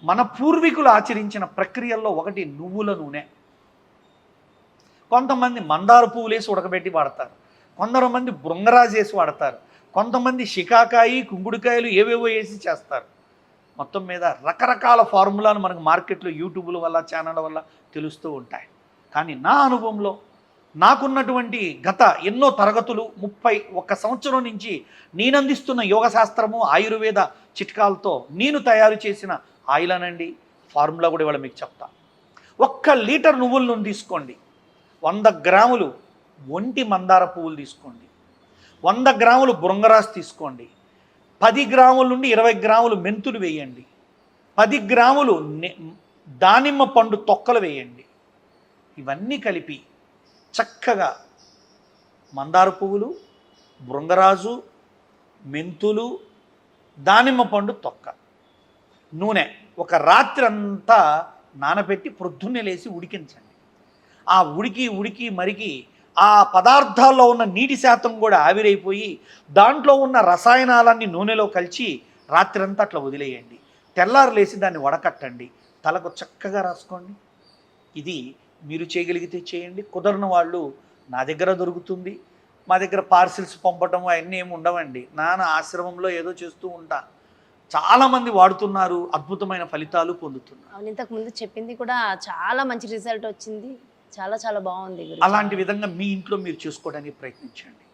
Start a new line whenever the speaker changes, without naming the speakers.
మన పూర్వీకులు ఆచరించిన ప్రక్రియల్లో ఒకటి నువ్వుల నూనె. కొంతమంది మందార పువ్వులేసి ఉడకబెట్టి వాడతారు, కొంతమంది బృంగరాజు వేసి వాడతారు, కొంతమంది షికాకాయి కుంకుడుకాయలు ఏవేవో వేసి చేస్తారు. మొత్తం మీద రకరకాల ఫార్ములాలు మనకు మార్కెట్లో యూట్యూబ్ల వల్ల ఛానళ్ళ వల్ల తెలుస్తూ ఉంటాయి. కానీ నా అనుభవంలో నాకున్నటువంటి గత ఎన్నో తరగతులు 31 సంవత్సరం నుంచి నేను అందిస్తున్న యోగ శాస్త్రము ఆయుర్వేద చిట్కాలతో నేను తయారు చేసిన ఆయిల్ అనండి, ఫార్ములా కూడా ఇవాళ మీకు చెప్తా. 1 లీటర్ నువ్వుల నూనె తీసుకోండి, 100 గ్రాములు ఒంటి మందార పువ్వులు తీసుకోండి, 100 గ్రాములు బృంగరాజు తీసుకోండి, 10 గ్రాముల నుండి 20 గ్రాములు మెంతులు వేయండి, 10 గ్రాములు దానిమ్మ పండు తొక్కలు వేయండి. ఇవన్నీ కలిపి చక్కగా మందార పువ్వులు, బృంగరాజు, మెంతులు, దానిమ్మ పండు తొక్క, నూనె ఒక రాత్రి అంతా నానబెట్టి ప్రొద్దున్నే లేసి ఉడికించండి. ఆ ఉడికి మరిగి ఆ పదార్థాల్లో ఉన్న నీటి శాతం కూడా ఆవిరైపోయి దాంట్లో ఉన్న రసాయనాలన్నీ నూనెలో కలిసి రాత్రంతా అట్లా వదిలేయండి. తెల్లారు లేసి దాన్ని వడకట్టండి, తలకు చక్కగా రాసుకోండి. ఇది మీరు చేయగలిగితే చేయండి. కుదరని వాళ్ళు నా దగ్గర దొరుకుతుంది. మా దగ్గర పార్సిల్స్ పంపటం అవన్నీ ఏమి ఉండవండి. నాన్న ఆశ్రమంలో ఏదో చేస్తూ ఉంటా. చాలామంది వాడుతున్నారు, అద్భుతమైన ఫలితాలు పొందుతున్నారు.
అవును, ఇంతకు ముందు చెప్పింది కూడా చాలా మంచి రిజల్ట్ వచ్చింది. చాలా చాలా బాగుంది.
అలాంటి విధంగా మీ ఇంట్లో మీరు చేసుకోవడానికి ప్రయత్నించండి.